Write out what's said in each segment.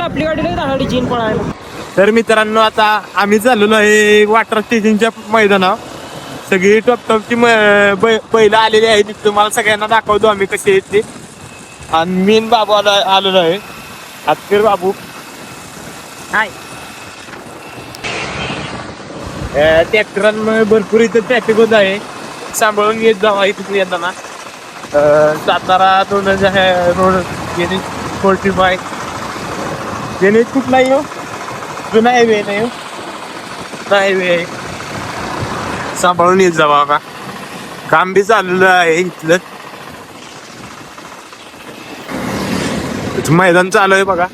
आपली गाडी चीन पळायला. तर मित्रांनो आता आम्ही चाललेलो आहे वॉटर स्टेशनच्या मैदानावर. सगळी टॉपची बैल आलेली आहेत. तुम्हाला सगळ्यांना दाखवतो आम्ही कशी आहेत ते. आणि मीन बाबू आलेलो आहे. हातकर बाबू हाय. ट्रॅक्टरांमुळे भरपूर इथं ट्रॅफिक होत आहे. सांभाळून येत जावा इथून येताना. सातारा रोड गेली 45 गेली कुठला येऊ जुना हायवे नाही हो. हायवे आहे. सांभाळून येत जावा का. काम बी चाललेलं आहे इथलं. मैदान चालू आहे बघा.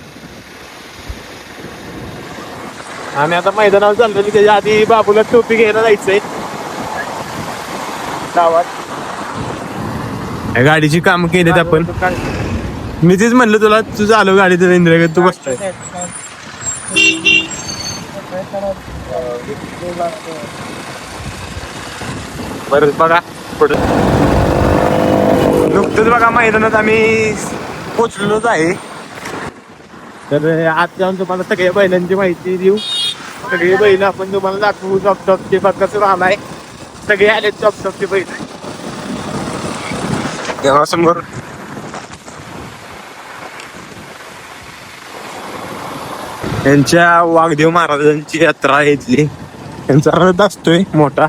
आम्ही आता मैदानावर चाललो. त्याच्या आधी बाबूला टोपी घ्यायला जायचंय गावात. गाडीची काम केलीत आपण. मी तेच म्हणलं तुला, तू चालू गाडी तर इंद्र तू बसतोय. बरं बघा पुढं नुकतंच बघा मैदानात आम्ही पोचलेलोच आहे. तर आज जाऊन तुम्हाला सगळ्या बैलांची माहिती देऊ. सगळे बैल आपण तुम्हाला दाखवू. चॉपचॉपचे कसं राहणार. सगळे आले चॉपचॉपचे बैल देवासमोर. यांच्या वाघदेव महाराजांची यात्रा आहे इथली. त्यांचा रथ असतोय मोठा.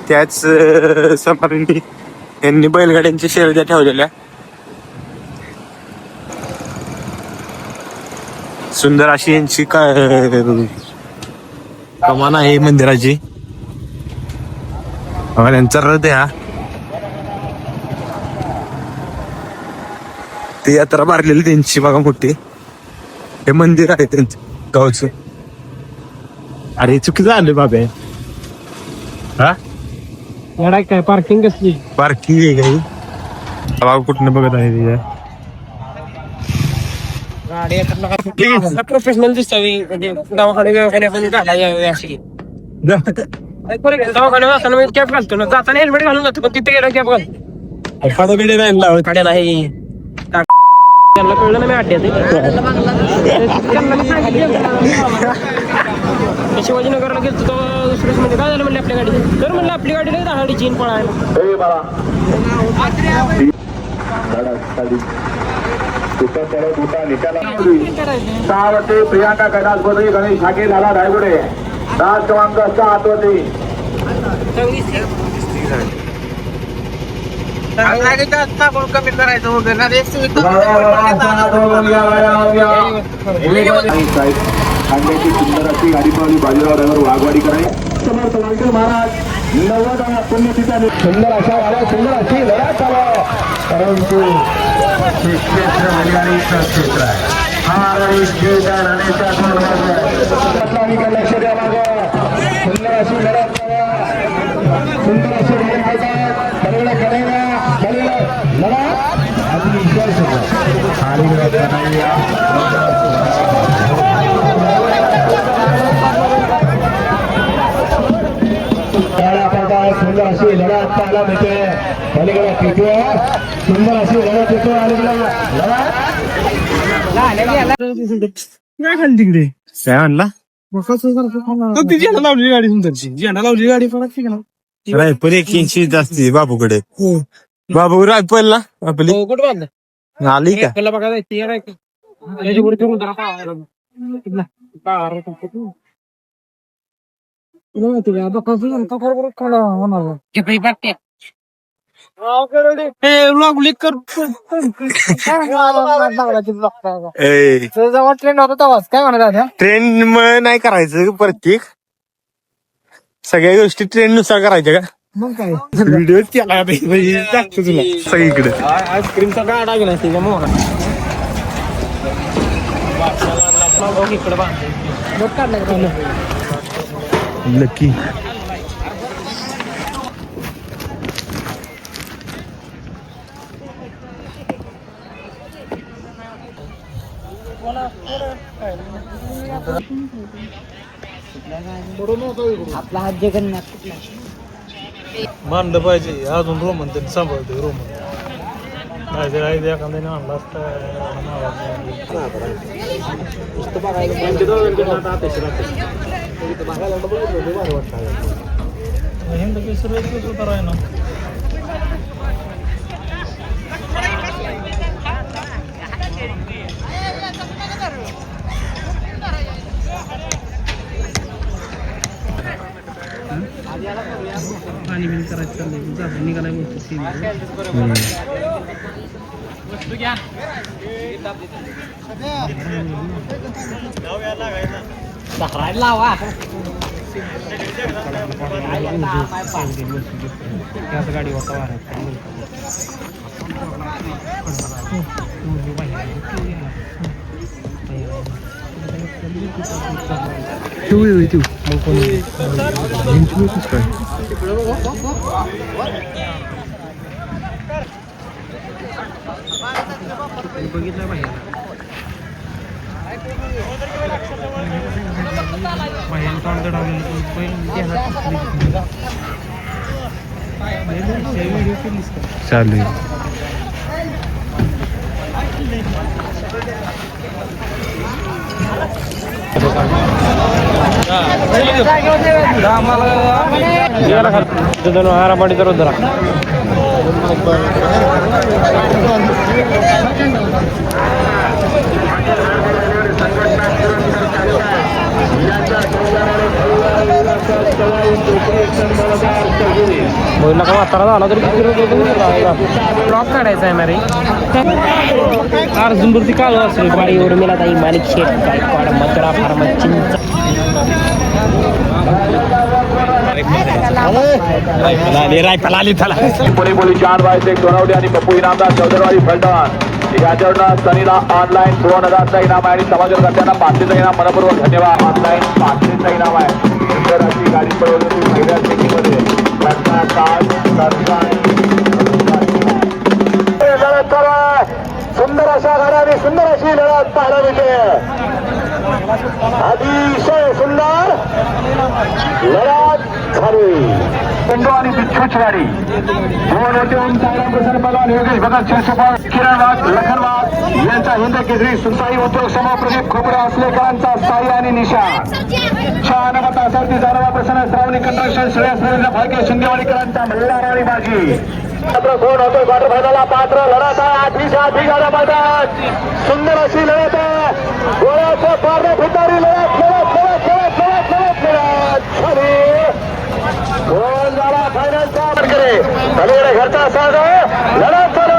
त्याच समारंभी यांनी बैलगाड्यांच्या शर्यती ठेवलेल्या. सुंदर अशी यांची कमान आहे मंदिराची. त्यांचा रथ आहे हा. ती यात्रा भरलेली त्यांची बघा मोठी. हे मंदिर आहे त्यांचं गावचं. अरे चुकीचं आलं बाबा. हा काय पार्किंग कसली. पार्किंग आहे काही बाबा कुठनं बघत आहे गाडी प्रोफेशनल दिसावी. म्हणजे दवाखाने घालायला अशी. दवाखान्यात असताना मी कॅप घालतो ना. जाताना हेल्मेट घालून जातो. पण तिथे गेला कॅप घालतो. काढ्याला आहे. त्यांना कळलं ना मी अड्ड्यात. शिवाजीनगरला गेलो तो दुसऱ्याच म्हणजे काय झालं म्हणले आपल्या गाडीचं. तर म्हणलं आपली गाडी नाही गाडी चीन पळायला. प्रियांका कैलासपती गणेश ठाके झाला रायगुडे. राज क्रमांक 7 होती. कमी करायचं वगैरे. खांद्याची सुंदर अशी गाडी पळवली. बाजीराव ड्रायव्हर वाघवाडी कराय. समर्थ वालके महाराज 90 पुण्यतिथी. सुंदर अशा गाड्या सुंदर अशी लढा चालू. परंतु हे क्षेत्र हरियाणीचं क्षेत्र आहे. हा खेळ राहण्याच्या लक्ष द्या मागं. सुंदर अशी लढत सुंदर अशी लढा अतिशय सुंदर अशी लढत पाहायला मिळते. पलीकडे पिटू सुंदर अशी लढत येतो. काय खाली तिकडे काय म्हणला. लावली गाडी सुंदरची. झेंडा लावली गाडी पण रायफल 180 जास्ती बाबूकडे. बाबू रायफल ना आपली कुठं बांधलं आली का. बघा जायचं. ट्रेंड होता तेव्हाच काय म्हणत. ट्रेंड नाही करायचं प्रत्येक. सगळ्या गोष्टी ट्रेंड नुसार करायच्या का. मग काय व्हिडिओ केला टाकतो तुला सगळीकडे. आईस्क्रीमचा गाडा गेला त्याच्या मोहरा इकडे काढला लकी. आपला हात जगन्नाथ. मानलं पाहिजे अजून रोमन त्यांनी सांभाळतोय रोमन नाहीतर आहे ते एखाद्याने आणला असता हिंद केसरी होता राय ना पाणी बिन करायचं चाललंय निघालाय बोलतो लावा गाडी होता बघितलं बाहेर चालू हारापाडी तर जरा बोलला का म्हातारा झाला तरी ब्लॉक काढायचा आहे ना रे अर्जुनवरती काल असेल बारीवर मिळा ताई माणिक शेठ गायकवाड मथुरा फार्मा चिंच रायफल आली त्याला पुणे पोलीस 4/1 दोनवडे आणि पप्पू इनामदार चौधरी फलटण याच्यावरनं सनीला ऑनलाईन 2000चा इनाम आहे आणि समाजकर्त्यांना 500चं इनाम मनपूर्वक धन्यवाद ऑनलाईन 500चं इनाम आहे सुंदर अशी गाडी पळवली पहिल्या ट्रेकिंगमध्ये लढत चालू आहे सुंदर अशा गाड्या आणि सुंदर अशी लढत पाहायला मिळते अतिशय सुंदर लढत झाली पेंडू आणि बिच्छूची गाडी दोन होते ओमसाईराम प्रसन्न पलवान योगेश भगत शिरसोपाल किरण वाघ लखन वाघ यांचा हिंद केसरी सुनसाई उद्योग समूह प्रदीप खोपडे असलेकरांचा साई आणि निशा 6 तासावरती जाणारा प्रसन्न श्रावणी कंट्रक्शन श्रेयस रवींद्र फाळके शिंदेवाडीकरांचा मल्हार आणि बाजी मात्र कोण होतो क्वार्टर फायनलला पात्र लढत आहे 8 गाड्या मैदान सुंदर अशी लढत आहे गोळ्याचं पारणे फितारी लढत झाली कोण झाला फायनलचा करे अलीकडे घरचा साध लढत चालू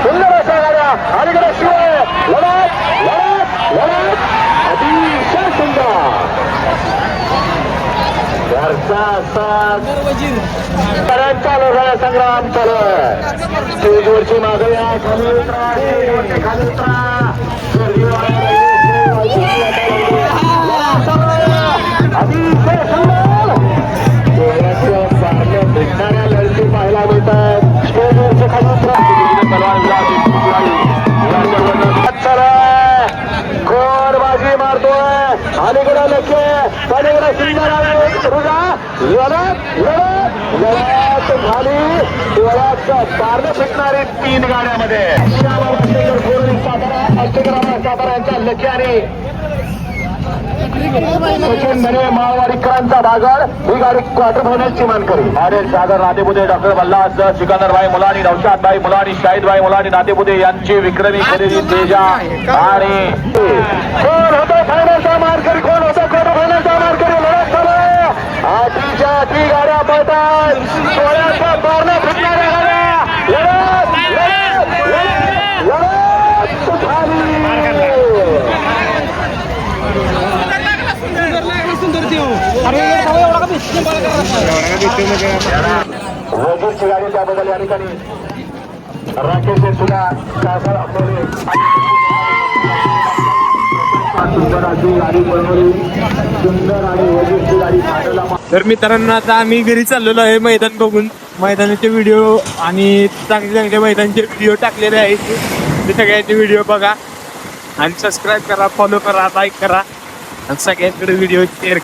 सुंदर अशा गाड्या अलीकडे शिवाय लढत अतिशय सुंदर घरचा साथ चालू झाला संग्राम चालू स्टेजवरची मागे खाली उतरा अतिशय सुंदर भेटणाऱ्या लढती पाहायला मिळतात स्टेजवरचे खाली कोण बाजी मारतोय अलीकडे लक्ष्य पलीकडे सुंदर लढत झाली डोळ्याचं पारणं फिटणारी 3 गाड्यामध्ये सातारा यांच्या लक्ष्याने सचिन धने माळवाडीकरांचा बागड ही गाडी क्वार्टर फायनलची मानकरी आरेल सागर नातेपुते डॉक्टर मल्हास सिकंदरभाई मुलानी नौशादभाई मुलानी शाहिदभाई मुलानी नातेपुते यांची विक्रमी खरेदी तेजा आणि कोण होतो फायनलचा मानकरी कोण होतो क्वार्टर फायनलचा मानकरी लढत चालू 8 गाड्या पळतात डोळ्याचा पारणं फिरणाऱ्या गाड्या लढत झाली वजीरची गाडी त्याबद्दल या ठिकाणी राकेश सुद्धा सुंदर अशी गाडी बनवली सुंदर आणि वजीरची गाडी फाटला. तर मित्रांनो आता आम्ही घरी चाललेलो आहे मैदान बघून मैदानाचे व्हिडिओ आणि चांगले मैदानाचे व्हिडिओ टाकलेले आहेत ते सगळ्यांचे व्हिडिओ बघा आणि सबस्क्राईब करा फॉलो करा लाईक करा आणि सगळ्यांकडे व्हिडिओ शेअर